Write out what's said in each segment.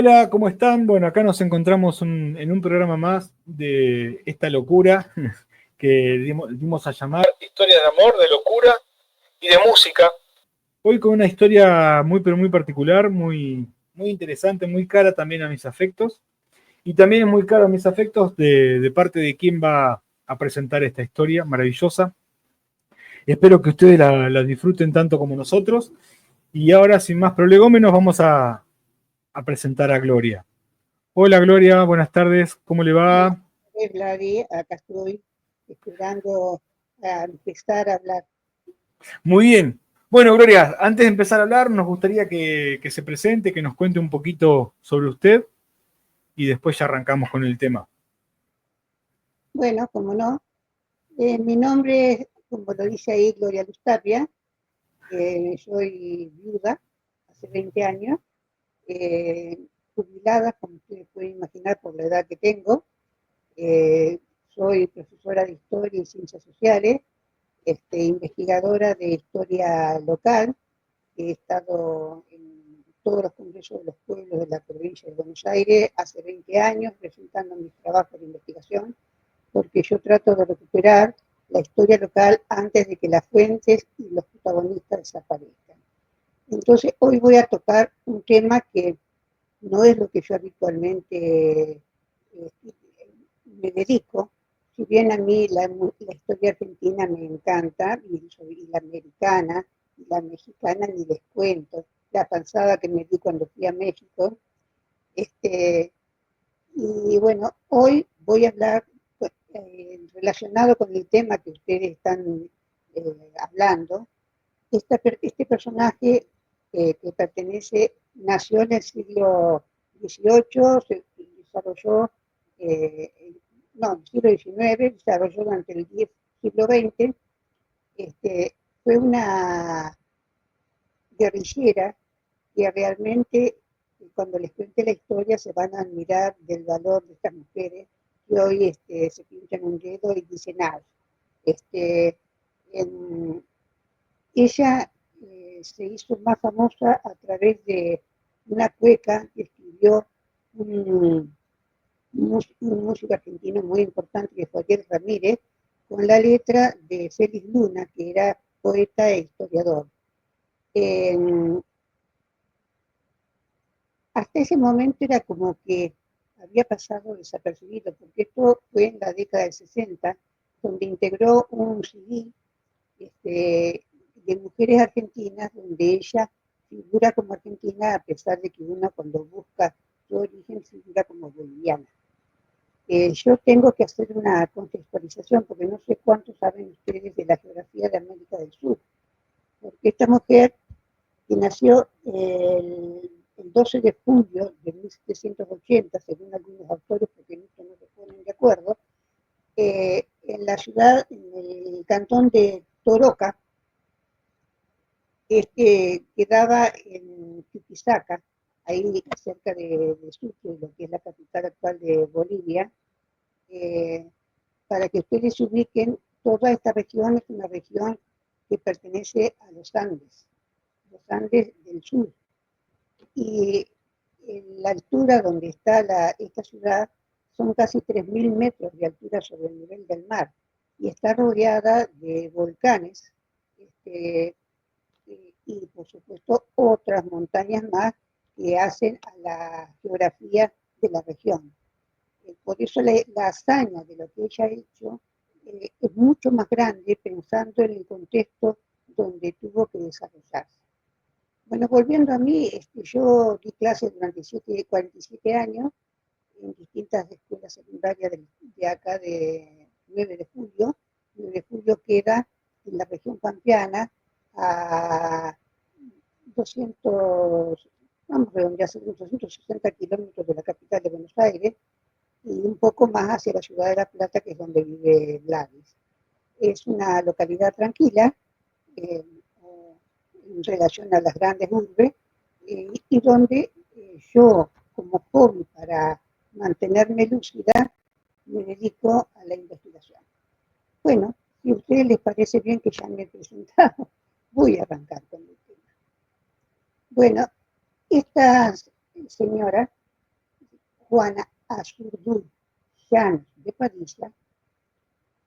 Hola, ¿cómo están? Bueno, acá nos encontramos en un programa más de esta locura que dimos a llamar Historia de amor, de locura y de música. Hoy con una historia muy, pero muy particular, muy interesante, muy cara también a mis afectos. Y también es muy cara a mis afectos de parte de quien va a presentar esta historia maravillosa. Espero que ustedes la disfruten tanto como nosotros. Y ahora, sin más prolegómenos, vamos a presentar a Gloria. Hola Gloria, buenas tardes, ¿cómo le Buenas va? tardes, Vladi. Acá estoy esperando a empezar a hablar. Muy bien. Bueno, Gloria, antes de empezar a hablar, nos gustaría que se presente, que nos cuente un poquito sobre usted y después ya arrancamos con el tema. Bueno, como no, mi nombre es, como lo dice ahí, Gloria Luz Tapia. Soy viuda hace 20 años, eh, jubilada, como ustedes pueden imaginar por la edad que tengo. Soy profesora de Historia y Ciencias Sociales, investigadora de historia local. He estado en todos los congresos de los pueblos de la provincia de Buenos Aires hace 20 años, presentando mis trabajos de investigación, porque yo trato de recuperar la historia local antes de que las fuentes y los protagonistas desaparezcan. Entonces, hoy voy a tocar un tema que no es lo que yo habitualmente me dedico. Si bien a mí la historia argentina me encanta, y la americana, y la mexicana ni les cuento, la panzada que me di cuando fui a México. Este, y bueno, hoy voy a hablar relacionado con el tema que ustedes están hablando. Este personaje que nació en el siglo XVIII, se desarrolló, no, el siglo XIX, desarrolló durante el siglo XX. Fue una guerrillera que realmente, cuando les cuente la historia, se van a admirar del valor de estas mujeres que hoy se pinchan un dedo y dicen nada. Este, en, Ella se hizo más famosa a través de una cueca que escribió un, un músico argentino muy importante que fue Ariel Ramírez, con la letra de Félix Luna, que era poeta e historiador. Eh, Hasta ese momento era como que había pasado desapercibido, porque esto fue en la década del 60, donde integró un CD de mujeres argentinas, donde ella figura como argentina, a pesar de que uno cuando busca su origen figura como boliviana. Yo tengo que hacer una contextualización, porque no sé cuánto saben ustedes de la geografía de América del Sur, porque esta mujer, que nació el 12 de julio de 1780, según algunos autores, porque en esto no se ponen de acuerdo, en la ciudad, en el cantón de Toroca, quedaba en Chuquisaca, ahí cerca de Sucre, lo que es la capital actual de Bolivia. eh, para que ustedes se ubiquen, toda esta región es una región que pertenece a los Andes del sur. Y en la altura donde está esta ciudad son casi 3.000 metros de altura sobre el nivel del mar, y está rodeada de volcanes, y por supuesto otras montañas más que hacen a la geografía de la región. Por eso la hazaña de lo que ella ha hecho es mucho más grande, pensando en el contexto donde tuvo que desarrollarse. Bueno, volviendo a mí, yo di clases durante 47 años en distintas escuelas secundarias de acá de 9 de julio. 9 de julio queda en la región pampeana a 200, vamos a redondear, 260 kilómetros de la capital de Buenos Aires, y un poco más hacia la ciudad de La Plata, que es donde vive Gladys. Es una localidad tranquila eh, en relación a las grandes urbes, y donde yo, como hobby para mantenerme lúcida, me dedico a la investigación. Bueno, si a ustedes les parece bien que ya me he presentado, voy a arrancar con el tema. Bueno, esta señora Juana Azurduy de Padilla,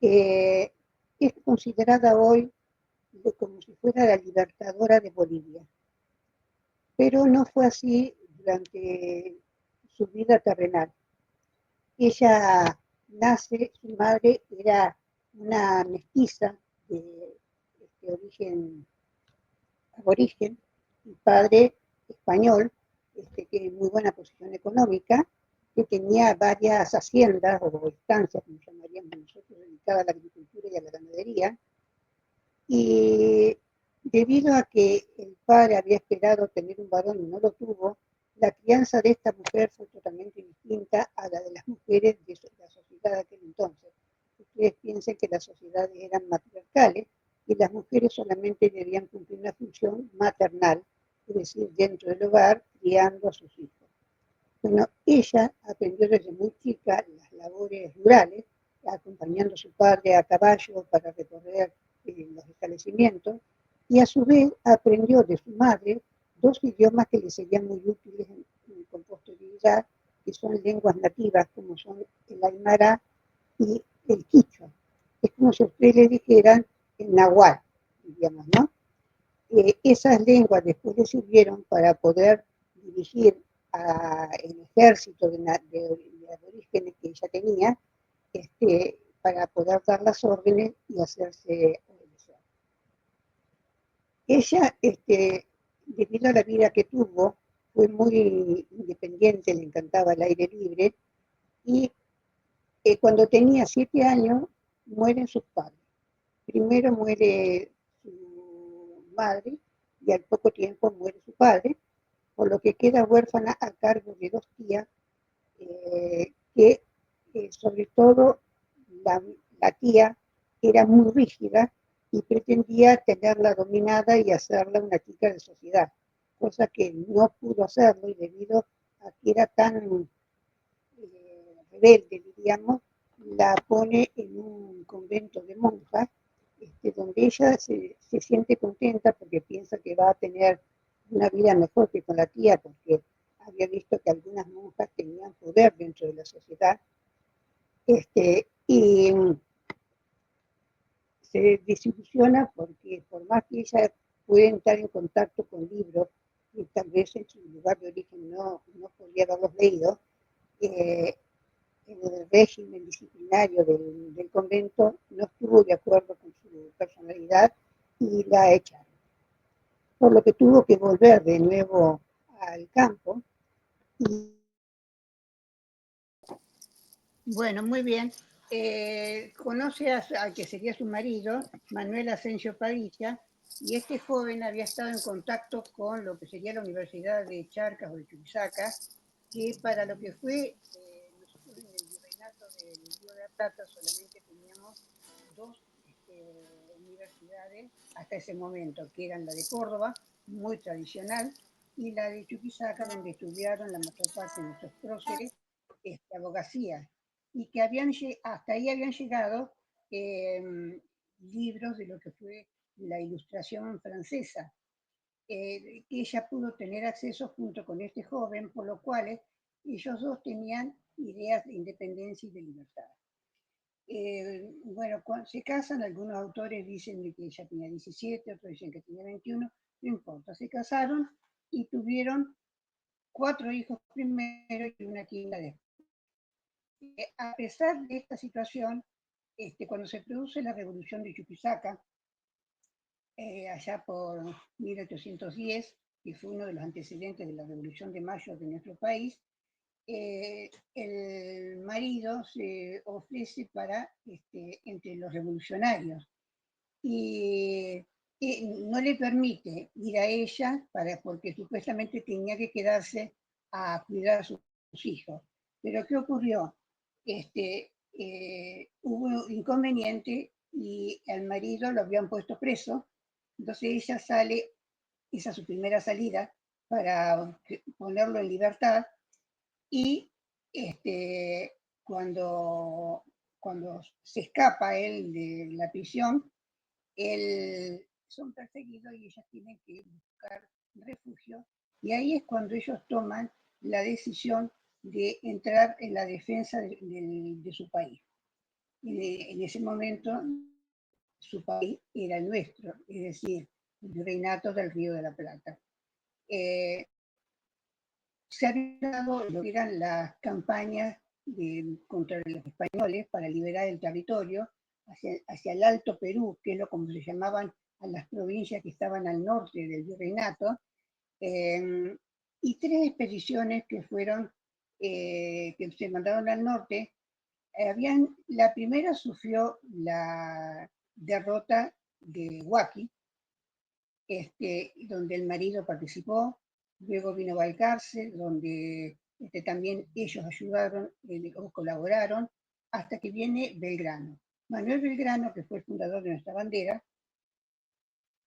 es considerada hoy como si fuera la libertadora de Bolivia. Pero no fue así durante su vida terrenal. Ella nace, su madre era una mestiza de origen aborigen, y padre español, que tiene muy buena posición económica, que tenía varias haciendas o estancias, como llamaríamos nosotros, dedicadas a la agricultura y a la ganadería, y debido a que el padre había esperado tener un varón y no lo tuvo, la crianza de esta mujer fue totalmente distinta a la de las mujeres de la sociedad de aquel entonces. Ustedes piensen que las sociedades eran matriarcales y las mujeres solamente debían cumplir una función maternal, es decir, dentro del hogar, criando a sus hijos. Bueno, ella aprendió desde muy chica las labores rurales, acompañando a su padre a caballo para recorrer los establecimientos, y a su vez aprendió de su madre dos idiomas que le serían muy útiles con posterioridad, que son lenguas nativas, como son el aymara y el quichua. Es como si ustedes le dijeran el nahuatl, digamos, ¿no? Esas lenguas después le sirvieron para poder dirigir el ejército de aborígenes que ella tenía, para poder dar las órdenes y hacerse obedecer. Ella, debido a la vida que tuvo, fue muy independiente, le encantaba el aire libre, y cuando tenía 7 años mueren sus padres. Primero muere su madre y al poco tiempo muere su padre, por lo que queda huérfana a cargo de dos tías, que sobre todo la tía era muy rígida y pretendía tenerla dominada y hacerla una chica de sociedad, cosa que no pudo hacerlo, y debido a que era tan rebelde, diríamos, la pone en un convento de monjas, donde ella se siente contenta porque piensa que va a tener una vida mejor que con la tía, porque había visto que algunas monjas tenían poder dentro de la sociedad, y se desilusiona porque por más que ella puede entrar en contacto con libros, y tal vez en su lugar de origen no podía haberlos leído, el régimen disciplinario del convento no estuvo de acuerdo con su personalidad y la echaron. Por lo que tuvo que volver de nuevo al campo. Y bueno, muy bien. Conoce al que sería su marido, Manuel Asensio Padilla, y este joven había estado en contacto con lo que sería la Universidad de Charcas o de Chuquisaca, que para lo que fue nosotros en el virreinato del Río de la Plata solamente teníamos dos universidades hasta ese momento, que eran la de Córdoba, muy tradicional, y la de Chuquisaca, donde estudiaron la mayor parte de nuestros próceres abogacía, y que hasta ahí habían llegado libros de lo que fue la Ilustración francesa, que ella pudo tener acceso junto con este joven, por lo cual ellos dos tenían ideas de independencia y de libertad. Bueno, cuando se casan, algunos autores dicen que ella tenía 17, otros dicen que tenía 21, no importa, se casaron y tuvieron 4 hijos primero y una quinta después. A pesar de esta situación, cuando se produce la revolución de Chuquisaca, allá por 1810, que fue uno de los antecedentes de la Revolución de Mayo de nuestro país, el marido se ofrece entre los revolucionarios, y no le permite ir a ella porque supuestamente tenía que quedarse a cuidar a sus hijos. Pero ¿qué ocurrió? Hubo un inconveniente y al marido lo habían puesto preso, entonces ella sale, esa es su primera salida para ponerlo en libertad, y cuando se escapa él de la prisión, son perseguidos y ellas tienen que buscar refugio, y ahí es cuando ellos toman la decisión de entrar en la defensa de su país. En ese momento su país era el nuestro, es decir, el Virreinato del Río de la Plata. Se habían dado lo que eran las campañas contra los españoles para liberar el territorio hacia el Alto Perú, que es lo como se llamaban a las provincias que estaban al norte del virreinato, y 3 expediciones que fueron, que se mandaron al norte. La primera sufrió la derrota de Huaki, donde el marido participó. Luego vino Balcarce, donde también ellos ayudaron o colaboraron, hasta que viene Belgrano. Manuel Belgrano, que fue el fundador de nuestra bandera,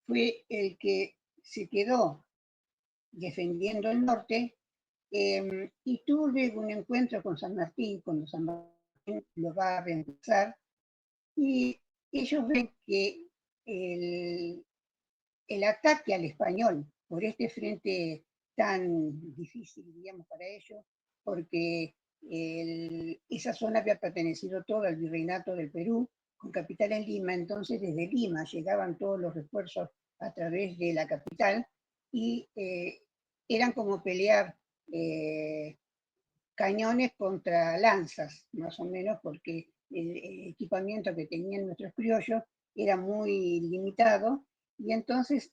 fue el que se quedó defendiendo el norte, y tuvo luego un encuentro con San Martín, cuando San Martín lo va a reemplazar, y ellos ven que el ataque al español por este frente tan difícil, digamos, para ellos, porque esa zona había pertenecido toda al virreinato del Perú, con capital en Lima. Entonces desde Lima llegaban todos los refuerzos a través de la capital, y eran como pelear cañones contra lanzas, más o menos, porque el equipamiento que tenían nuestros criollos era muy limitado. Y entonces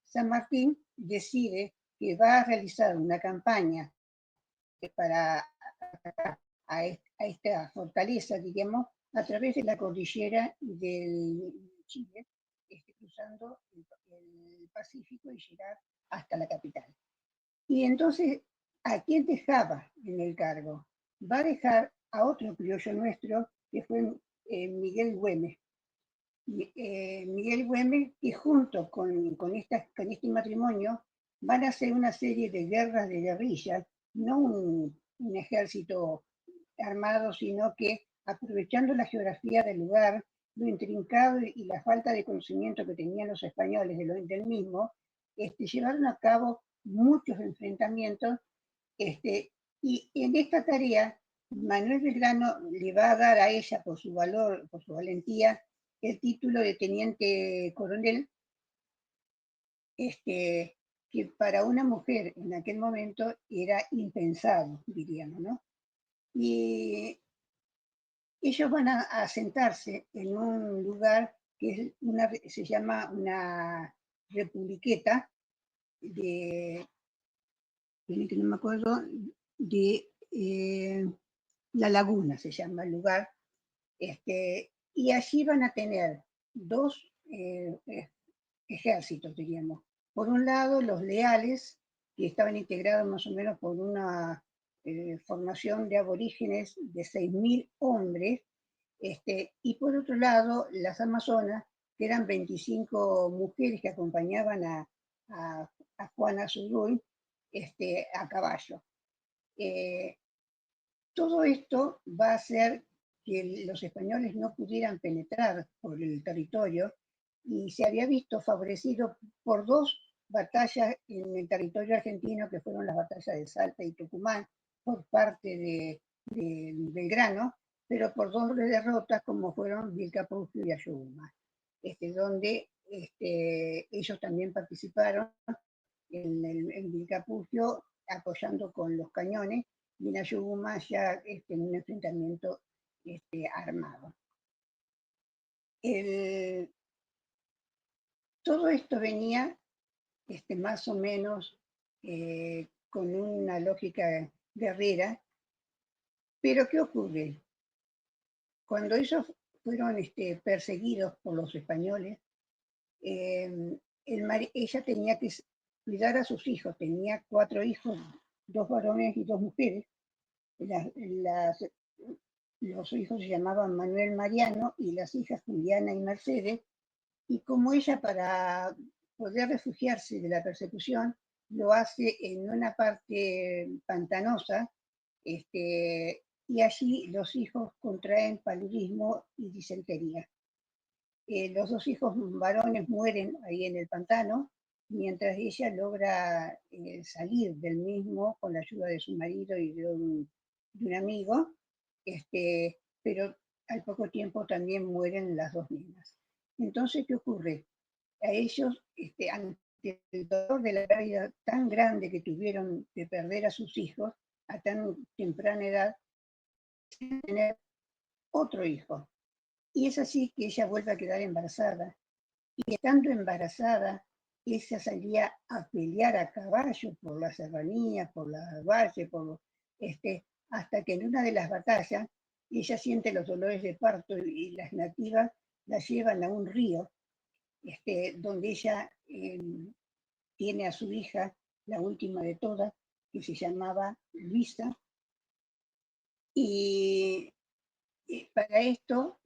San Martín decide que va a realizar una campaña para atacar a esta fortaleza, digamos, a través de la cordillera del Chile, cruzando el Pacífico y llegar hasta la capital. Y entonces, ¿a quién dejaba en el cargo? Va a dejar a otro criollo nuestro, que fue Miguel Güemes. Miguel Güemes, que junto con este matrimonio van a hacer una serie de guerras de guerrillas, no un ejército armado, sino que aprovechando la geografía del lugar, lo intrincado y la falta de conocimiento que tenían los españoles del mismo, llevaron a cabo muchos enfrentamientos, y en esta tarea Manuel Belgrano le va a dar a ella, por su valor, por su valentía, el título de teniente coronel, que para una mujer en aquel momento era impensado, diríamos, ¿no? Y ellos van a sentarse en un lugar que se llama una republiqueta que no me acuerdo, de La Laguna se llama el lugar, y allí van a tener 2 ejércitos, diríamos. Por un lado, los leales, que estaban integrados más o menos por una formación de aborígenes de 6.000 hombres, y por otro lado, las amazonas, que eran 25 mujeres que acompañaban a Juana Zurduy a caballo. Todo esto va a hacer que los españoles no pudieran penetrar por el territorio, y se había visto favorecido por 2 batallas en el territorio argentino, que fueron las batallas de Salta y Tucumán por parte de Belgrano, pero por 2 derrotas, como fueron Vilcapugio y Ayohuma, donde ellos también participaron en Vilcapugio apoyando con los cañones, y en Ayohuma ya en un enfrentamiento armado. Todo esto venía más o menos con una lógica guerrera, pero ¿qué ocurre? Cuando ellos fueron perseguidos por los españoles, ella tenía que cuidar a sus hijos, tenía 4 hijos, 2 varones y 2 mujeres. Los hijos se llamaban Manuel Mariano y las hijas Juliana y Mercedes, y como ella, para poder refugiarse de la persecución, lo hace en una parte pantanosa, y allí los hijos contraen paludismo y disentería. Los 2 hijos varones mueren ahí en el pantano, mientras ella logra salir del mismo con la ayuda de su marido y de un amigo, pero al poco tiempo también mueren las dos nenas. Entonces, ¿qué ocurre? A ellos, ante el dolor de la pérdida tan grande que tuvieron de perder a sus hijos a tan temprana edad, tener otro hijo. Y es así que ella vuelve a quedar embarazada. Y estando embarazada, ella salía a pelear a caballo por las serranías, por las valles, hasta que en una de las batallas ella siente los dolores de parto y las nativas la llevan a un río, donde ella tiene a su hija, la última de todas, que se llamaba Luisa, y para esto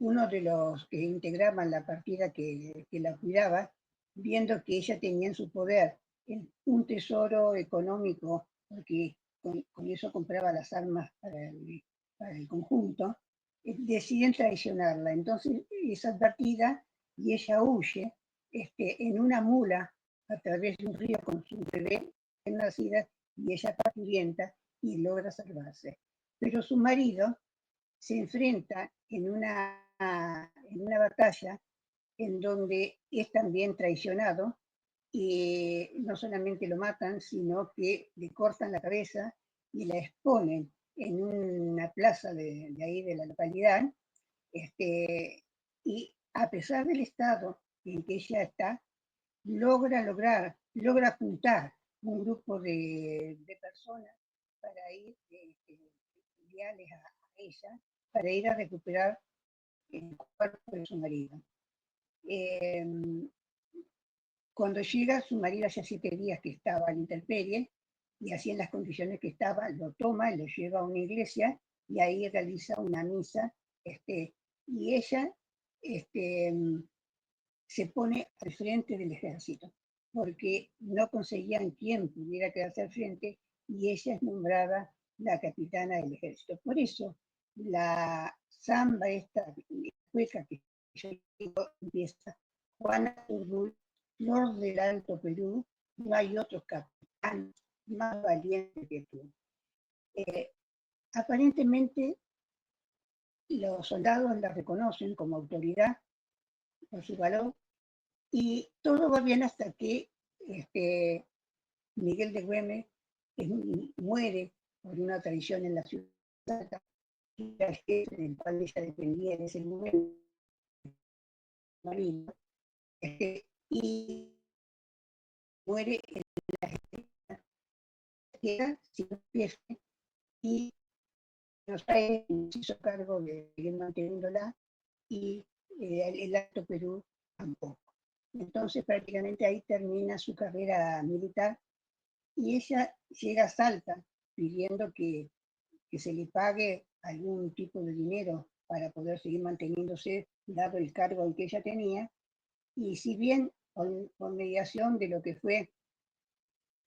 uno de los que integraban la partida que la cuidaba, viendo que ella tenía en su poder un tesoro económico, porque con eso compraba las armas para el conjunto, deciden traicionarla. Entonces es advertida y ella huye en una mula a través de un río con su bebé nacida, y ella parturienta y logra salvarse. Pero su marido se enfrenta en una batalla en donde es también traicionado, y no solamente lo matan, sino que le cortan la cabeza y la exponen en una plaza de ahí de la localidad, y a pesar del estado en que ella está, logra juntar un grupo de personas para ir leales a ella, para ir a recuperar el cuerpo de su marido. Eh, Cuando llega, su marido hace 7 días que estaba a la intemperie, y así en las condiciones que estaba, lo toma, lo lleva a una iglesia, y ahí realiza una misa, y ella se pone al frente del ejército, porque no conseguían quién pudiera quedarse al frente, y ella es nombrada la capitana del ejército. Por eso, la samba esta cueca que yo digo empieza: Juana Turbul, Flor del Alto Perú, no hay otro capitán más valiente que tú. Eh, Aparentemente, los soldados la reconocen como autoridad por su valor, y todo va bien hasta que Miguel de Güemes muere por una traición en la ciudad, del cual ella dependía en ese momento, y muere en la queda sin jefe, y Buenos Aires se hizo cargo de seguir manteniéndola, y el Alto Perú tampoco. Entonces prácticamente ahí termina su carrera militar, y ella llega a Salta pidiendo que se le pague algún tipo de dinero para poder seguir manteniéndose, dado el cargo que ella tenía, y si bien por mediación de lo que fue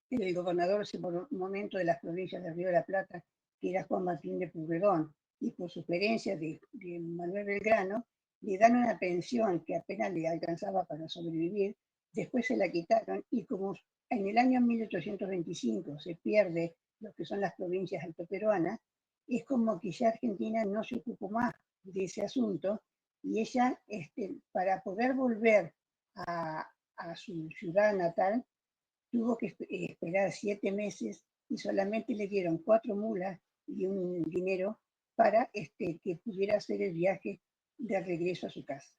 el gobernador en ese momento de las provincias de Río de la Plata, que era Juan Martín de Pueyrredón, y por sugerencia de Manuel Belgrano, le dan una pensión que apenas le alcanzaba para sobrevivir. Después se la quitaron, y como en el año 1825 se pierde lo que son las provincias altoperuanas, es como que ya Argentina no se ocupó más de ese asunto, y ella, para poder volver a su ciudad natal, tuvo que esperar 7 meses, y solamente le dieron 4 mulas y un dinero para que pudiera hacer el viaje de regreso a su casa.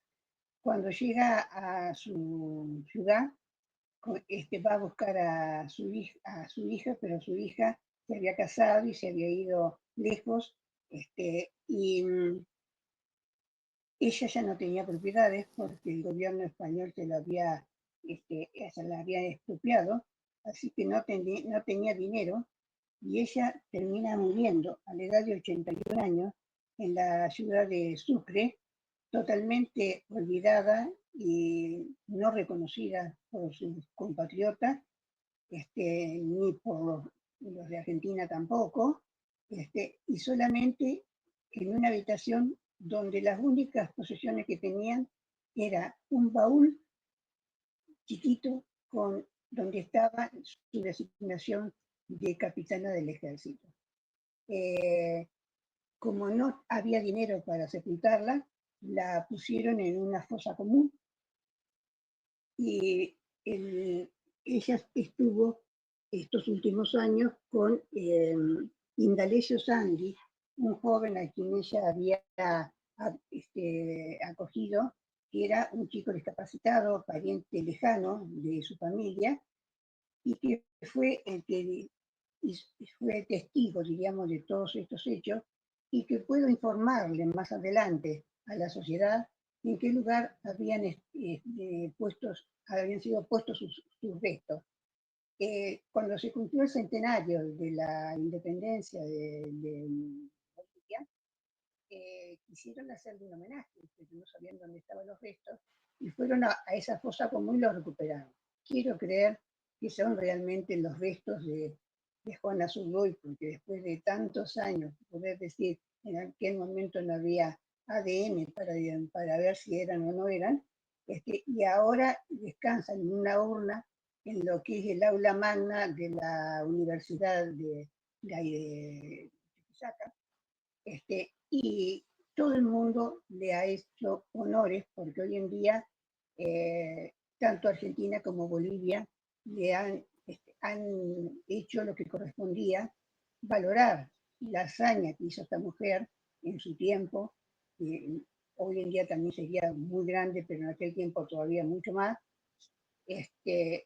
Cuando llega a su ciudad, va a buscar a su hija, pero su hija se había casado y se había ido lejos, y ella ya no tenía propiedades porque el gobierno español se la había expropiado, así que no tenía dinero, y ella termina muriendo a la edad de 81 años en la ciudad de Sucre, totalmente olvidada y no reconocida por sus compatriotas, ni por los de Argentina tampoco, y solamente en una habitación donde las únicas posesiones que tenían era un baúl chiquito donde estaba su designación de capitana del ejército. Como no había dinero para sepultarla, la pusieron en una fosa común y ella estuvo estos últimos años con Indalecio Sandi, un joven a quien ella había acogido, que era un chico discapacitado, pariente lejano de su familia, y que fue el que fue testigo, diríamos, de todos estos hechos, y que puedo informarle más adelante a la sociedad en qué lugar habían sido puestos sus restos. Cuando se cumplió el centenario de la independencia de Bolivia, quisieron hacerle un homenaje, pero no sabían dónde estaban los restos, y fueron a esa fosa común y lo recuperaron. Quiero creer que son realmente los restos de Juana Zurduy, porque después de tantos años, poder decir en aquel momento no había ADN para ver si eran o no eran, y ahora descansan en una urna en lo que es el aula magna de la Universidad de Chuquisaca, y todo el mundo le ha hecho honores, porque hoy en día tanto Argentina como Bolivia le han hecho lo que correspondía, valorar la hazaña que hizo esta mujer en su tiempo. Hoy en día también sería muy grande, pero en aquel tiempo todavía mucho más,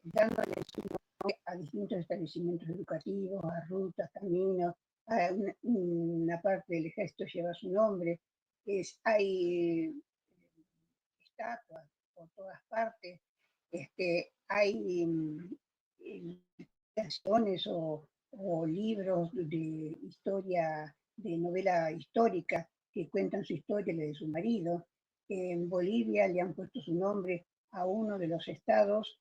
dándole su nombre a distintos establecimientos educativos, a rutas, caminos, a una parte del ejército lleva su nombre, hay estatuas por todas partes, hay canciones o libros de historia, de novela histórica, que cuentan su historia, la de su marido. En Bolivia le han puesto su nombre a uno de los estados,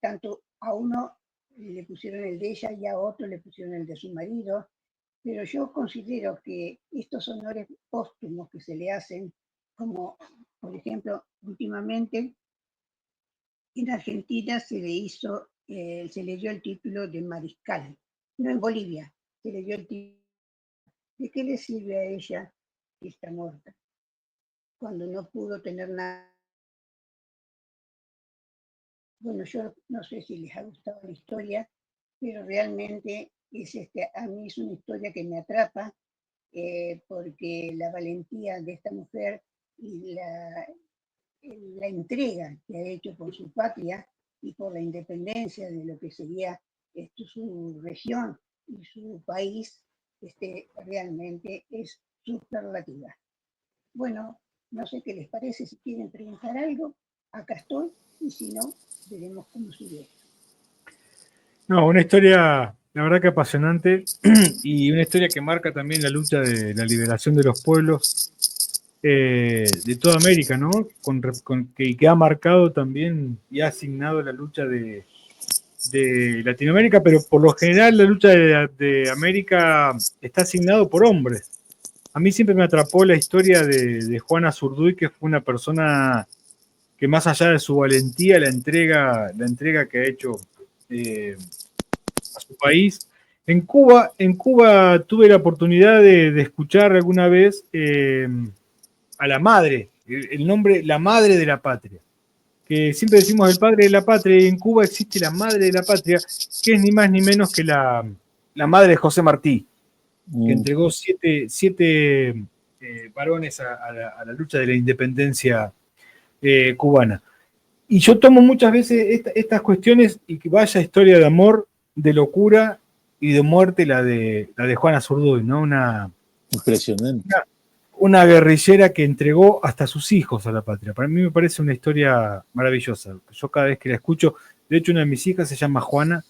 tanto a uno le pusieron el de ella y a otro le pusieron el de su marido, pero yo considero que estos honores póstumos que se le hacen, como por ejemplo últimamente en Argentina se le dio el título de mariscal, no en Bolivia, se le dio el título. ¿De qué le sirve a ella que está muerta? Cuando no pudo tener nada. Bueno, yo no sé si les ha gustado la historia, pero realmente a mí es una historia que me atrapa, porque la valentía de esta mujer y la entrega que ha hecho por su patria y por la independencia de lo que sería su región y su país, realmente es superlativa. Bueno, no sé qué les parece, si quieren preguntar algo, acá estoy, y si no, veremos cómo sigue. No, una historia, la verdad que apasionante, y una historia que marca también la lucha de la liberación de los pueblos de toda América, ¿no? Que ha marcado también y ha asignado la lucha de Latinoamérica, pero por lo general la lucha de América está asignado por hombres. A mí siempre me atrapó la historia de Juana Zurduy, que fue una persona que más allá de su valentía, la entrega que ha hecho a su país. En Cuba tuve la oportunidad de escuchar alguna vez a la madre, el nombre, la madre de la patria. Que siempre decimos el padre de la patria, y en Cuba existe la madre de la patria, que es ni más ni menos que la madre de José Martí, que entregó siete varones a la lucha de la independencia cubana. Y yo tomo muchas veces estas cuestiones, y que vaya historia de amor, de locura y de muerte la de Juana Zurduy, ¿no? Impresionante. Una guerrillera que entregó hasta sus hijos a la patria. Para mí me parece una historia maravillosa. Yo cada vez que la escucho, de hecho una de mis hijas se llama Juana,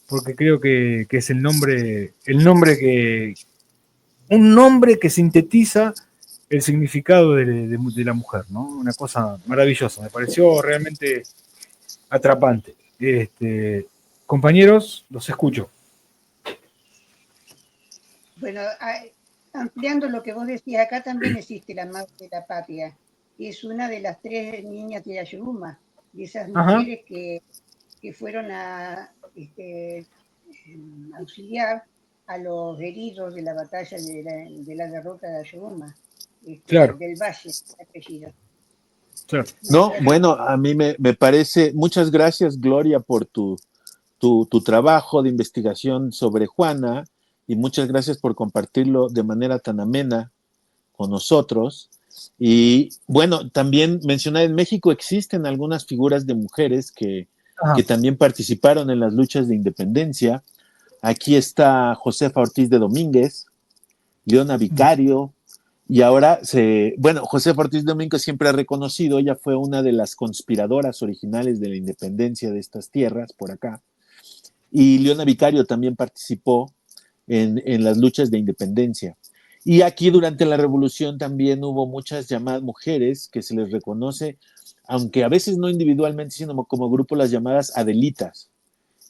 porque creo que es un nombre que sintetiza el significado de la mujer, ¿no? Una cosa maravillosa, me pareció realmente atrapante. Compañeros, los escucho. Bueno, ampliando lo que vos decías, acá también existe la madre de la patria, que es una de las 3 niñas de Ayuruma, de esas mujeres que que fueron a auxiliar a los heridos de la batalla de la derrota de Ayohuma, Claro, del Valle, apellido. claro. No, bueno, a mí me parece, muchas gracias Gloria por tu trabajo de investigación sobre Juana y muchas gracias por compartirlo de manera tan amena con nosotros. Y bueno, también mencionar, en México existen algunas figuras de mujeres que también participaron en las luchas de independencia. Aquí está Josefa Ortiz de Domínguez, Leona Vicario, y ahora Josefa Ortiz de Domínguez siempre ha reconocido, ella fue una de las conspiradoras originales de la independencia de estas tierras por acá. Y Leona Vicario también participó en las luchas de independencia. Y aquí durante la revolución también hubo muchas llamadas mujeres que se les reconoce, aunque a veces no individualmente, sino como grupo, las llamadas Adelitas,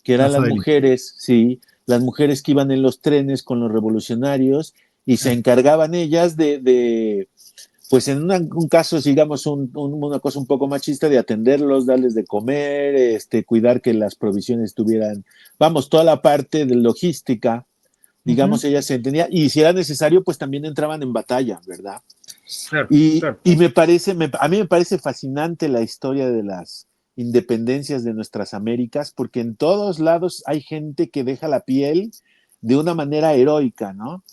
que eran las mujeres, sí, las mujeres que iban en los trenes con los revolucionarios y se encargaban ellas pues en un caso, digamos, una cosa un poco machista, de atenderlos, darles de comer, cuidar que las provisiones estuvieran, vamos, toda la parte de logística, digamos, ellas se entendían, y si era necesario, pues también entraban en batalla, ¿verdad? Claro, Y claro. a mí me parece fascinante la historia de las independencias de nuestras Américas, porque en todos lados hay gente que deja la piel de una manera heroica, ¿no?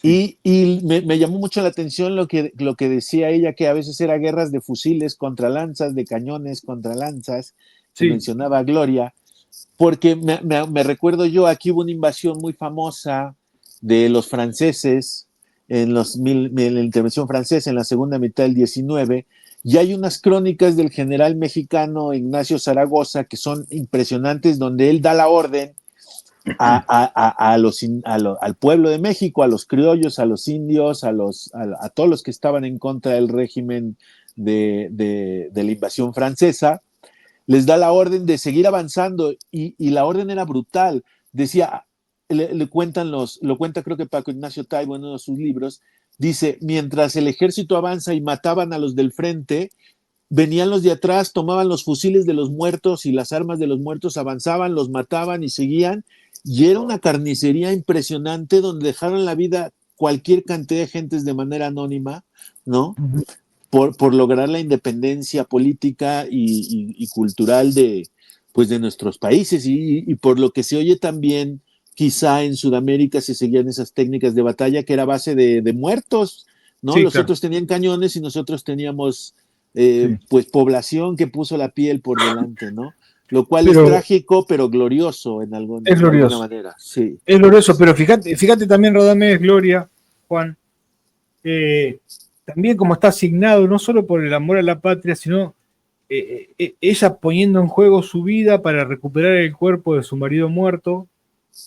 Sí. Y me llamó mucho la atención lo que decía ella, que a veces era guerras de fusiles contra lanzas, de cañones contra lanzas, que Sí. mencionaba Gloria, porque me recuerdo yo, aquí hubo una invasión muy famosa de los franceses en la intervención francesa en la segunda mitad del 19, y hay unas crónicas del general mexicano Ignacio Zaragoza que son impresionantes, donde él da la orden al pueblo de México, a los criollos, a los indios, a todos los que estaban en contra del régimen de la invasión francesa, les da la orden de seguir avanzando y la orden era brutal. Decía, lo cuenta creo que Paco Ignacio Taibo en uno de sus libros, dice, mientras el ejército avanza y mataban a los del frente, venían los de atrás, tomaban los fusiles de los muertos y las armas de los muertos, avanzaban, los mataban y seguían, y era una carnicería impresionante donde dejaron la vida cualquier cantidad de gentes de manera anónima, ¿no? Por lograr la independencia política y cultural pues de nuestros países, y por lo que se oye también, quizá en Sudamérica se seguían esas técnicas de batalla que era a base de muertos, ¿no? Sí, Los claro. otros tenían cañones y nosotros teníamos Sí. pues población que puso la piel por delante, ¿no? Lo cual es Pero trágico, pero glorioso es de alguna glorioso. manera, sí. Es glorioso, pero fíjate también, Radamés, Gloria, Juan, también como está asignado, no solo por el amor a la patria, sino ella poniendo en juego su vida para recuperar el cuerpo de su marido muerto,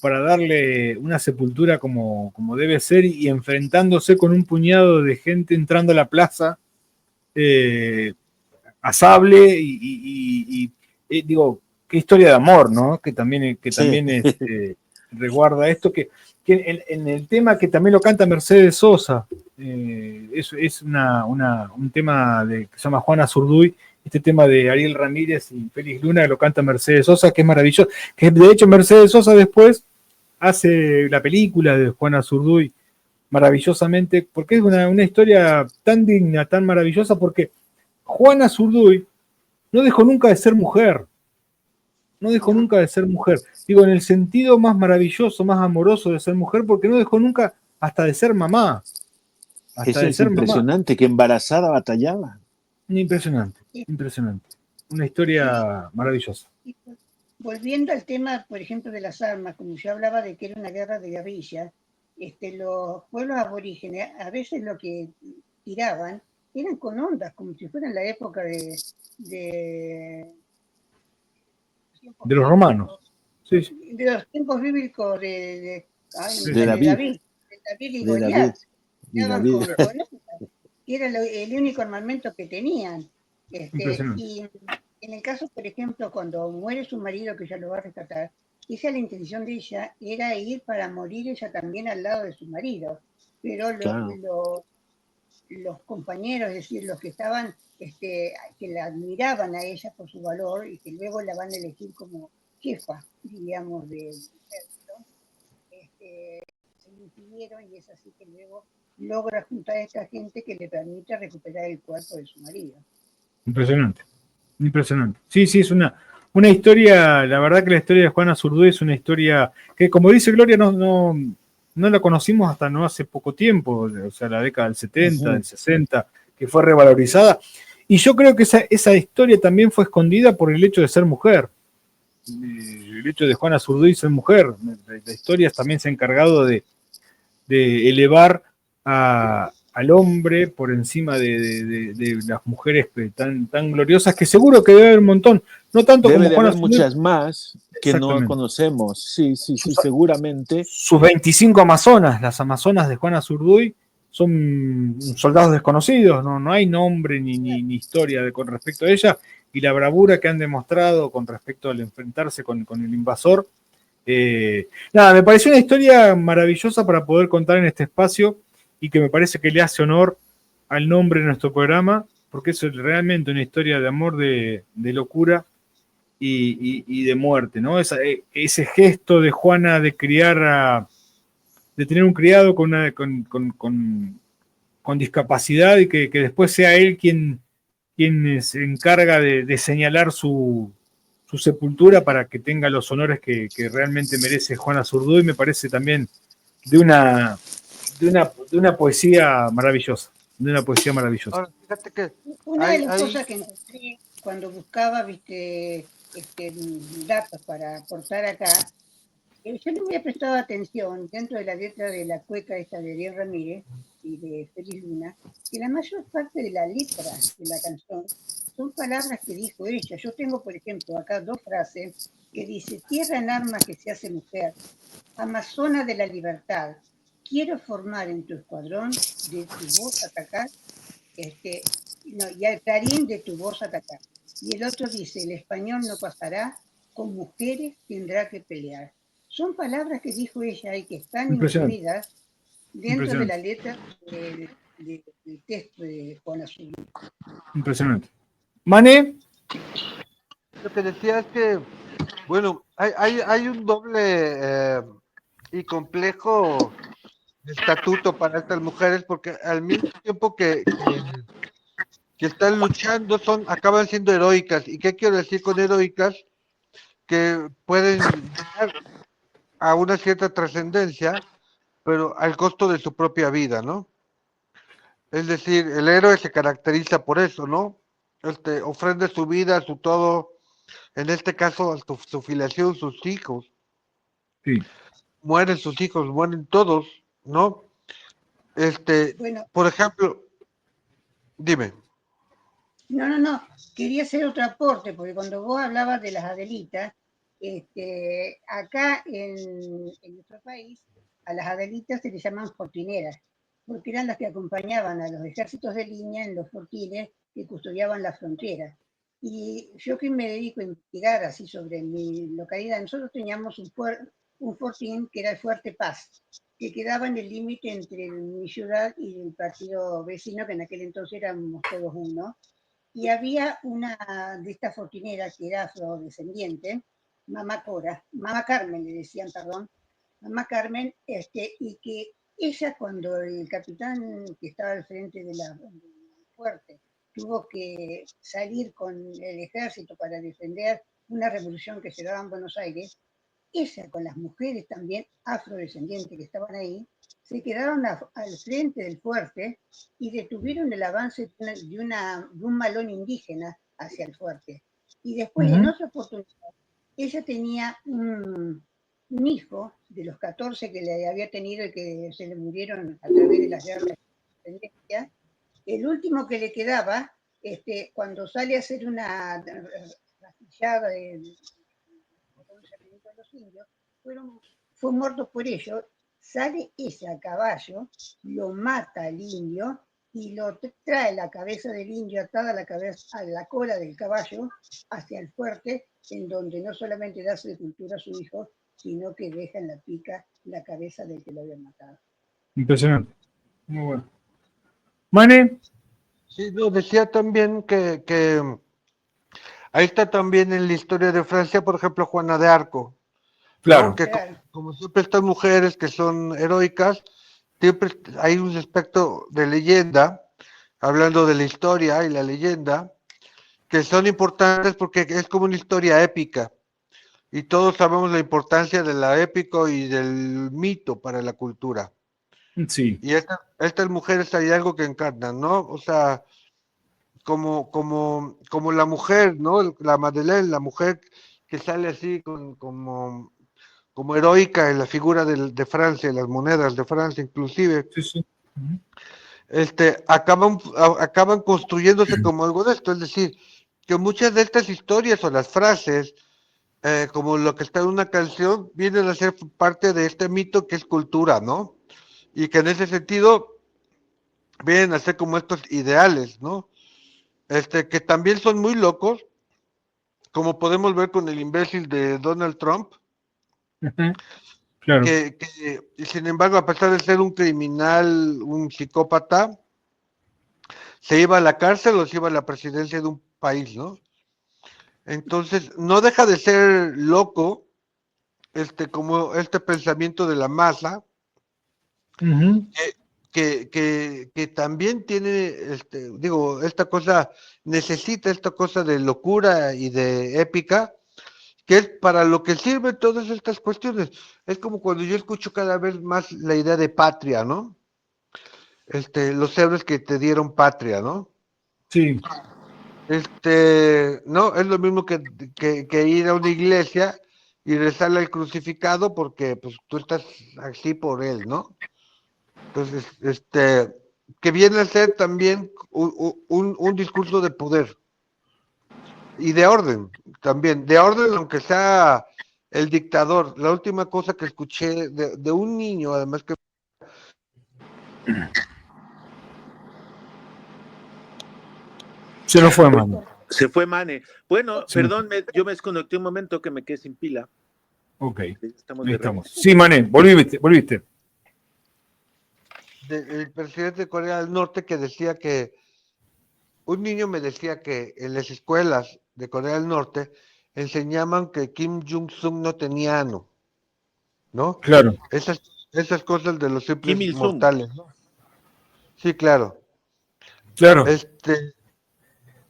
para darle una sepultura como debe ser, y enfrentándose con un puñado de gente entrando a la plaza a sable digo, qué historia de amor, ¿no? Que también Sí. resguarda esto, que en el tema que también lo canta Mercedes Sosa, es un tema que se llama Juana Zurduy, este tema de Ariel Ramírez y Félix Luna, que lo canta Mercedes Sosa, que es maravilloso, que de hecho Mercedes Sosa después hace la película de Juana Zurduy maravillosamente, porque es una historia tan digna, tan maravillosa, porque Juana Zurduy no dejó nunca de ser mujer, no dejó nunca de ser mujer. Digo, en el sentido más maravilloso, más amoroso de ser mujer, porque no dejó nunca hasta de ser mamá. Hasta Eso de es ser mamá. impresionante, que embarazada batallaba. Impresionante, impresionante. Una historia maravillosa. Volviendo al tema, por ejemplo, de las armas, como yo hablaba de que era una guerra de guerrillas, los pueblos aborígenes a veces lo que tiraban eran con ondas, como si fuera en la época de De los romanos. Sí, sí. de los tiempos bíblicos Sí, De sí. David. David y De David. Goliat. Y Estaban David. con que era el único armamento que tenían. Impresionante. Y en el caso, por ejemplo, cuando muere su marido, que ya lo va a rescatar, esa la intención de ella era ir para morir ella también al lado de su marido. Pero Claro. los compañeros, es decir, los que estaban, que la admiraban a ella por su valor y que luego la van a elegir como jefa, diríamos, del ejército, se lo impidieron y es así que luego logra juntar a esta gente que le permite recuperar el cuerpo de su marido. Impresionante, impresionante. Sí, sí, es una historia, la verdad que la historia de Juana Zurduy es una historia que, como dice Gloria, no la conocimos hasta no hace poco tiempo, o sea, la década del 70, del 60, que fue revalorizada. Y yo creo que esa historia también fue escondida por el hecho de ser mujer. El hecho de Juana Zurduy ser mujer. La historia también se ha encargado de elevar al hombre por encima de las mujeres tan gloriosas, que seguro que debe haber un montón, no tanto debe como de Juana haber Zurduy. muchas más que no conocemos, sí, seguramente. Sus 25 amazonas, las amazonas de Juana Zurduy, son soldados desconocidos, no hay nombre ni historia con respecto a ella, y la bravura que han demostrado con respecto al enfrentarse con el invasor. Nada, me pareció una historia maravillosa para poder contar en este espacio y que me parece que le hace honor al nombre de nuestro programa, porque es realmente una historia de amor, de locura y de muerte, ¿no? Ese gesto de Juana de de tener un criado con discapacidad y que después sea él quien se encarga de señalar su sepultura para que tenga los honores que realmente merece Juana Zurduy, me parece también de una poesía maravillosa. De una poesía maravillosa. Ahora, fíjate que una de las cosas que encontré cuando buscaba, datos para aportar acá, yo no había prestado atención dentro de la letra de la cueca esta de Ariel Ramírez y de Félix Luna, que la mayor parte de la letra de la canción son palabras que dijo ella. Yo tengo, por ejemplo, acá dos frases que dice: tierra en armas que se hace mujer, amazona de la libertad, quiero formar en tu escuadrón de tu voz atacar, y al clarín de tu voz atacar. Y el otro dice: el español no pasará, con mujeres tendrá que pelear. Son palabras que dijo ella y que están incluidas dentro de la letra del texto de Juana Zurduy. Impresionante. Mané. Lo que decía es que, bueno, hay un doble y complejo estatuto para estas mujeres, porque al mismo tiempo que están luchando, acaban siendo heroicas. ¿Y qué quiero decir con heroicas? Que pueden llegar a una cierta trascendencia, pero al costo de su propia vida, ¿no? Es decir, el héroe se caracteriza por eso, ¿no? Ofrenda su vida, su todo, en este caso su filiación, sus hijos. Sí. Mueren sus hijos, mueren todos, ¿no? Bueno, por ejemplo, dime. No, quería hacer otro aporte, porque cuando vos hablabas de las Adelitas, acá en nuestro país, a las Adelitas se les llaman fortineras, porque eran las que acompañaban a los ejércitos de línea en los fortines que custodiaban las fronteras. Y yo que me dedico a investigar así sobre mi localidad, nosotros teníamos un fortín que era el Fuerte Paz, que quedaba en el límite entre mi ciudad y el partido vecino, que en aquel entonces éramos todos uno, y había una de estas fortineras que era afrodescendiente, Mamá Carmen le decían, perdón, Mamá Carmen, y que ella, cuando el capitán que estaba al frente del fuerte tuvo que salir con el ejército para defender una revolución que se daba en Buenos Aires, ella con las mujeres también afrodescendientes que estaban ahí, se quedaron al frente del fuerte y detuvieron el avance de un malón indígena hacia el fuerte. Y después, en otra oportunidad, ella tenía un hijo de los 14 que le había tenido y que se le murieron a través de las guerras de independencia. El último que le quedaba, cuando sale a hacer una rastillada de los indios, fue muerto por ellos, sale ese a caballo, lo mata al indio y lo trae la cabeza del indio atada a la cola del caballo hacia el fuerte, en donde no solamente da sepultura a su hijo, sino que deja en la pica la cabeza del que lo había matado. Impresionante. Muy bueno. Mane, Sí, no, decía también que ahí está también en la historia de Francia, por ejemplo, Juana de Arco, ¿no? claro. Que Claro. como siempre estas mujeres que son heroicas, siempre hay un aspecto de leyenda, hablando de la historia y la leyenda, que son importantes porque es como una historia épica. Y todos sabemos la importancia de la épico y del mito para la cultura. Sí. Y estas mujeres hay algo que encarnan, ¿no? O sea, como la mujer, ¿no? La Madeleine, la mujer que sale así como heroica en la figura de Francia, en las monedas de Francia inclusive, Sí, sí. Ujú. acaban construyéndose como algo de esto, es decir, que muchas de estas historias o las frases, como lo que está en una canción, vienen a ser parte de este mito que es cultura, ¿no? Y que en ese sentido vienen a ser como estos ideales, ¿no? Que también son muy locos, como podemos ver con el imbécil de Donald Trump, Ujú. Claro. y sin embargo, a pesar de ser un criminal, un psicópata, se iba a la cárcel o se iba a la presidencia de un país, ¿no? Entonces, no deja de ser loco, como este pensamiento de la masa, Ujú. que también tiene, digo, esta cosa, necesita esta cosa de locura y de épica, que es para lo que sirven todas estas cuestiones. Es como cuando yo escucho cada vez más la idea de patria, ¿no? Los héroes que te dieron patria, ¿no? Sí. No, es lo mismo que ir a una iglesia y rezarle al crucificado porque pues tú estás así por él, ¿no? Entonces, que viene a ser también un discurso de poder y de orden, también, de orden aunque sea el dictador. La última cosa que escuché de un niño, además que Se nos fue, mano. Se fue Mane. Bueno, Se nos fue. perdón, yo me desconecté un momento que me quedé sin pila. Ok. Estamos Ahí de estamos. regreso. Sí, Mane, volviste. el presidente de Corea del Norte que decía que un niño me decía que en las escuelas de Corea del Norte enseñaban que Kim Jong-un no tenía ano, ¿no? Claro, Esas cosas de los Kim simples Il-sung. mortales, ¿no? Sí, claro. claro.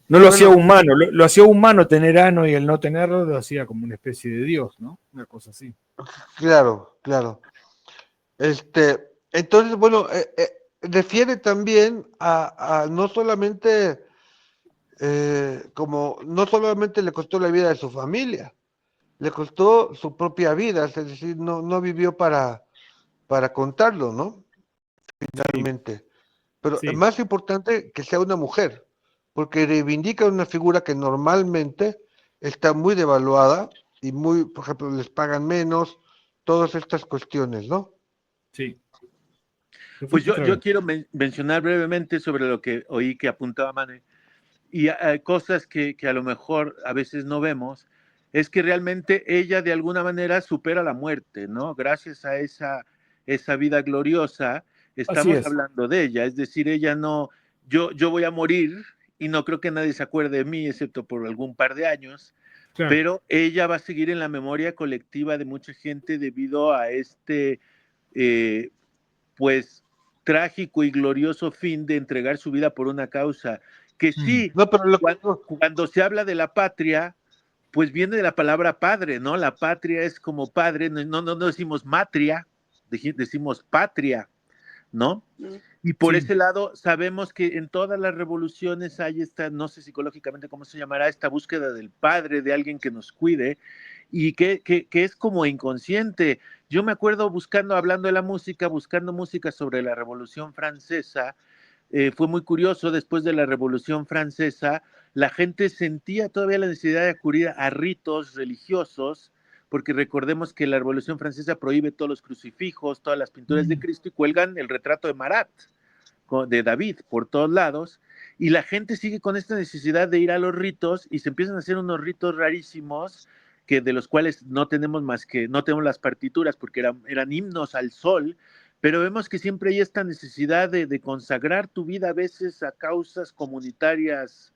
No Y lo hacía bueno, humano, lo hacía humano tener ano y el no tenerlo lo hacía como una especie de Dios, ¿no? Una cosa así. claro, claro. Entonces, bueno, refiere también a no solamente no solamente le costó la vida de su familia, le costó su propia vida, es decir, no vivió para contarlo, ¿no? Sí, Finalmente. Pero es sí, más importante que sea una mujer, porque reivindica una figura que normalmente está muy devaluada y muy, por ejemplo, les pagan menos, todas estas cuestiones, ¿no? sí. Te Pues fuiste yo, otra yo vez. quiero mencionar brevemente sobre lo que oí que apuntaba Mane y cosas que a lo mejor a veces no vemos, es que realmente ella de alguna manera supera la muerte, ¿no? Gracias a esa vida gloriosa, Así estamos es. hablando de ella, es decir, ella no, yo voy a morir y no creo que nadie se acuerde de mí, excepto por algún par de años, Claro. pero ella va a seguir en la memoria colectiva de mucha gente debido a eh, pues, trágico y glorioso fin de entregar su vida por una causa que Mm. sí, No, pero cuando se habla de la patria, pues viene de la palabra padre, ¿no? La patria es como padre, no decimos matria, decimos patria, ¿no? Mm. Y por Sí, ese lado, sabemos que en todas las revoluciones hay esta, no sé psicológicamente cómo se llamará, esta búsqueda del padre, de alguien que nos cuide, y que es como inconsciente. Yo me acuerdo buscando, hablando de la música, buscando música sobre la Revolución Francesa, fue muy curioso, después de la Revolución Francesa, la gente sentía todavía la necesidad de acudir a ritos religiosos, porque recordemos que la Revolución Francesa prohíbe todos los crucifijos, todas las pinturas de mm, Cristo y cuelgan el retrato de Marat, de David, por todos lados, y la gente sigue con esta necesidad de ir a los ritos y se empiezan a hacer unos ritos rarísimos que de los cuales no tenemos más que, no tenemos las partituras porque eran himnos al sol, pero vemos que siempre hay esta necesidad de consagrar tu vida a veces a causas comunitarias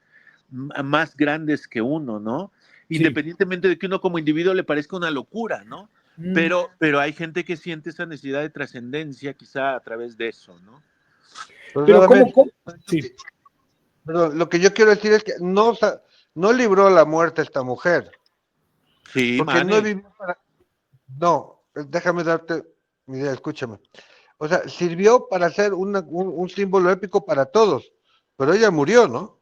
más grandes que uno, ¿no? Sí. Independientemente de que uno como individuo le parezca una locura, ¿no? Mm. Pero hay gente que siente esa necesidad de trascendencia quizá a través de eso, ¿no? Pero ¿cómo? Sí. Perdón, lo que yo quiero decir es que no libró la muerte esta mujer. Sí, Porque Mane. no vivió para... No, déjame darte mi idea, escúchame. O sea, sirvió para ser un símbolo épico para todos, pero ella murió, ¿no?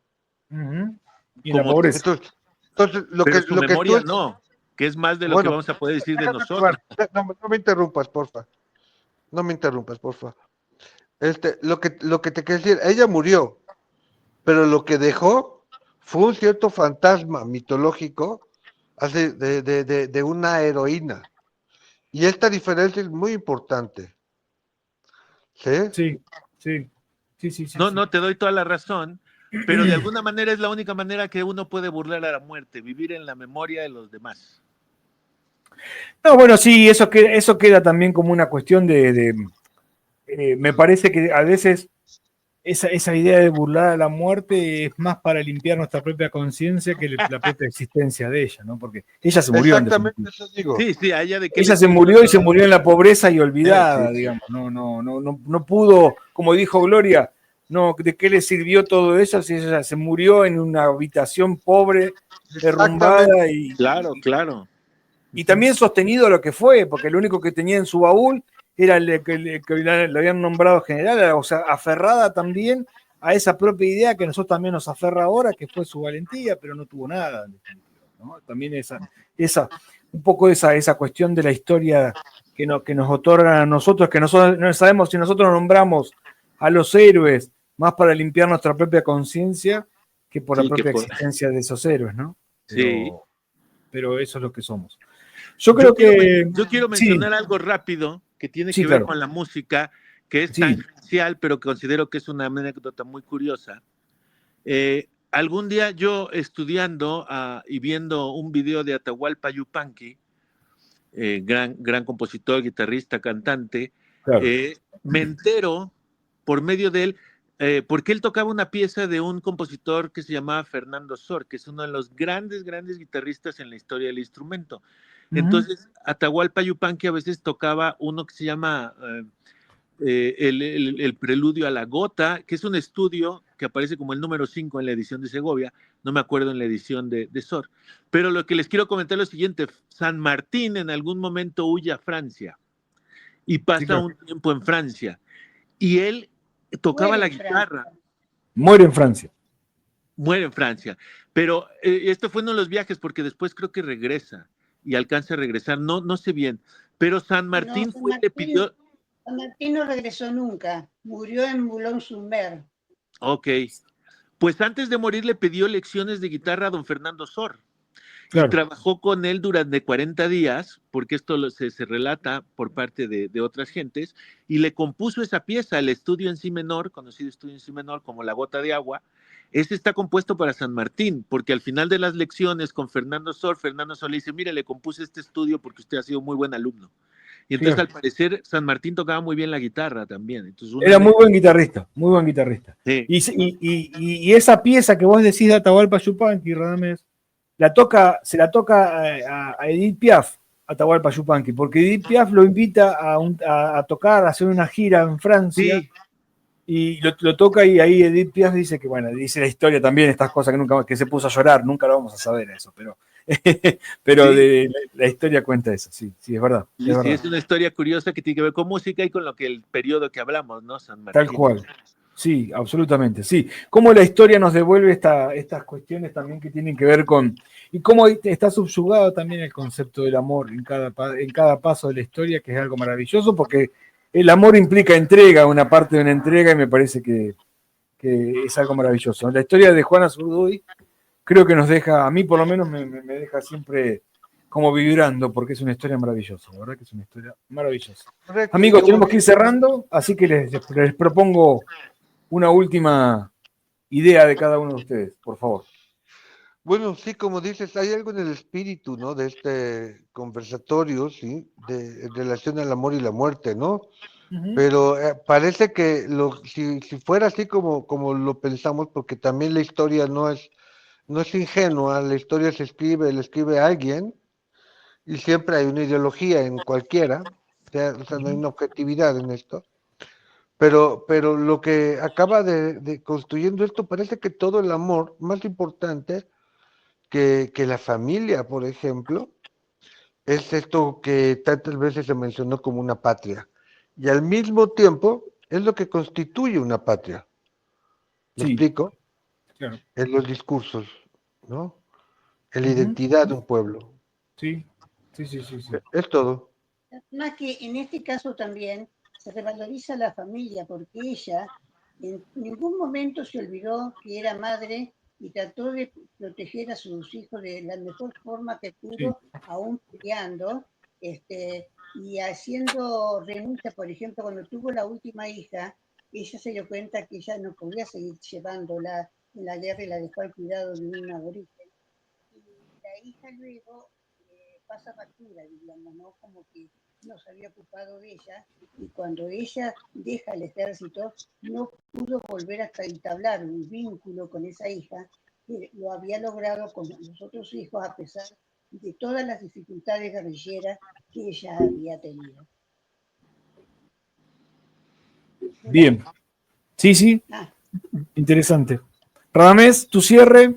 Uh-huh. Y la Como pobreza. Entonces pero su lo que memoria tú... no, que es más de lo que Bueno, vamos a poder decir de déjame nosotros. acabar. No me interrumpas, porfa. No me interrumpas, porfa. Lo que te quiero decir, ella murió, pero lo que dejó fue un cierto fantasma mitológico de una heroína. Y esta diferencia es muy importante. ¿Sí? Sí. No, te doy toda la razón, pero de alguna manera es la única manera que uno puede burlar a la muerte, vivir en la memoria de los demás. No, bueno, sí, eso queda también como una cuestión me parece que a veces esa idea de burlar a la muerte es más para limpiar nuestra propia conciencia que la propia existencia de ella, ¿no? Porque ella se murió. Exactamente eso digo. Sí, a ella de qué ella le se sirvió murió y se todo? murió en la pobreza y olvidada, Sí. digamos. No pudo, como dijo Gloria, no, ¿de qué le sirvió todo eso si ella se murió en una habitación pobre, derrumbada y Claro. Y también sostenido lo que fue, porque lo único que tenía en su baúl era que le habían nombrado general, o sea, aferrada también a esa propia idea que a nosotros también nos aferra ahora, que fue su valentía, pero no tuvo nada, ¿no? También un poco esa cuestión de la historia que nos otorgan a nosotros, que nosotros no sabemos si nosotros nombramos a los héroes más para limpiar nuestra propia conciencia que por la propia existencia de esos héroes, ¿no? Pero eso es lo que somos. Yo quiero mencionar algo rápido que tiene que ver con la música, que es tangencial, pero considero que es una anécdota muy curiosa. Algún día yo estudiando y viendo un video de Atahualpa Yupanqui, gran compositor, guitarrista, cantante, me entero por medio de él, porque él tocaba una pieza de un compositor que se llamaba Fernando Sor, que es uno de los grandes guitarristas en la historia del instrumento. Entonces, Atahualpa Yupanqui a veces tocaba uno que se llama el Preludio a la Gota, que es un estudio que aparece como el número 5 en la edición de Segovia, no me acuerdo en la edición de Sor. Pero lo que les quiero comentar es lo siguiente: San Martín en algún momento huye a Francia y pasa un tiempo en Francia, y él tocaba la guitarra. Muere en Francia. Muere en Francia, pero esto fue uno de los viajes, porque después creo que regresa y alcanza a regresar, no sé bien, pero San Martín le pidió... San Martín no regresó nunca, murió en Boulogne-sur-Mer. Ok, pues antes de morir le pidió lecciones de guitarra a don Fernando Sor, y trabajó con él durante 40 días, porque esto se relata por parte de otras gentes, y le compuso esa pieza, el estudio en si menor, conocido estudio en si menor como La Gota de Agua. Ese está compuesto para San Martín, porque al final de las lecciones con Fernando Sor le dice: mire, le compuse este estudio porque usted ha sido muy buen alumno. Y entonces, al parecer, San Martín tocaba muy bien la guitarra también. Entonces, era muy buen guitarrista, muy buen guitarrista. Sí. Y esa pieza que vos decís de Atahualpa Yupanqui, Radamés, se la toca a Edith Piaf, Atahualpa Yupanqui, porque Edith Piaf lo invita a tocar, a hacer una gira en Francia. Y lo toca, y ahí Edith Piaf dice que, bueno, dice la historia también, estas cosas que se puso a llorar, nunca lo vamos a saber eso, pero la historia cuenta eso, sí, es verdad. Es una historia curiosa que tiene que ver con música y con el periodo que hablamos, ¿no? San Martín. Tal cual, sí, absolutamente, sí. Cómo la historia nos devuelve estas cuestiones también que tienen que ver con, y cómo está subyugado también el concepto del amor en cada paso de la historia, que es algo maravilloso, porque el amor implica entrega, una parte de una entrega, y me parece que es algo maravilloso. La historia de Juana Zurduy creo que nos deja, a mí por lo menos me deja siempre como vibrando, porque es una historia maravillosa, la verdad que es una historia maravillosa. Correcto. Amigos, tenemos que ir cerrando, así que les propongo una última idea de cada uno de ustedes, por favor. Bueno, sí, como dices, hay algo en el espíritu, ¿no? De este conversatorio, ¿sí? En relación al amor y la muerte, ¿no? Pero parece que si fuera así como lo pensamos, porque también la historia no es ingenua, la historia la escribe alguien, y siempre hay una ideología en cualquiera, o sea, no hay una objetividad en esto. Pero lo que acaba de construyendo esto, parece que todo el amor, más importante que la familia, por ejemplo, es esto que tantas veces se mencionó como una patria. Y al mismo tiempo es lo que constituye una patria. ¿Me Sí, explico? claro. En los discursos, ¿no? En la Ujú. identidad de un pueblo. Sí, sí, sí, sí, sí. Es todo. Más que en este caso también se revaloriza la familia porque ella en ningún momento se olvidó que era madre y trató de proteger a sus hijos de la mejor forma que Sí, pudo, aún criando, y haciendo renuncia, por ejemplo, cuando tuvo la última hija, ella se dio cuenta que ella no podía seguir llevándola en la guerra y la dejó al cuidado de un aborigen. Y la hija luego pasa factura, digamos, ¿no? Como que no se había ocupado de ella y cuando ella deja el ejército no pudo volver a entablar un vínculo con esa hija que lo había logrado con los otros hijos a pesar de todas las dificultades guerrilleras que ella había tenido. bien. Sí, sí, Ah, interesante. Radamés, tu cierre.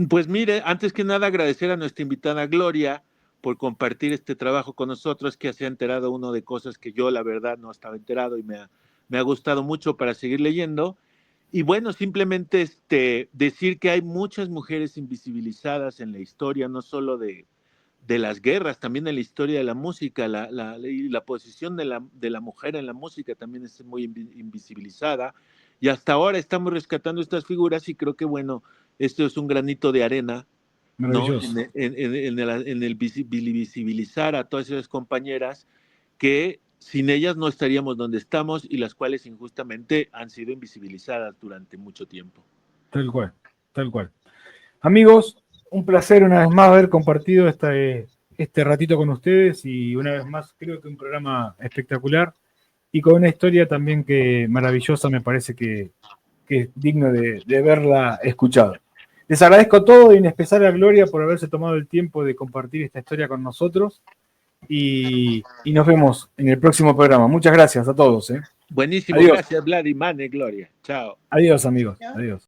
Pues mire, antes que nada agradecer a nuestra invitada Gloria por compartir este trabajo con nosotros, que se ha enterado uno de cosas que yo la verdad no estaba enterado y me ha gustado mucho para seguir leyendo. Y bueno, simplemente decir que hay muchas mujeres invisibilizadas en la historia, no solo de las guerras, también en la historia de la música, y la posición de la mujer en la música también es muy invisibilizada. Y hasta ahora estamos rescatando estas figuras y creo que, bueno, esto es un granito de arena, ¿no? Maravilloso. En el visibilizar a todas esas compañeras que sin ellas no estaríamos donde estamos y las cuales injustamente han sido invisibilizadas durante mucho tiempo. Tal cual, tal cual. Amigos, un placer una vez más haber compartido este ratito con ustedes y una vez más creo que un programa espectacular y con una historia también que maravillosa, me parece que es digno de verla escuchado. Les agradezco todo y en especial a Gloria por haberse tomado el tiempo de compartir esta historia con nosotros y nos vemos en el próximo programa. Muchas gracias a todos. Buenísimo, Adiós. gracias Vlad y Mane, Gloria. Chao. Adiós, amigos. ¿no? Adiós.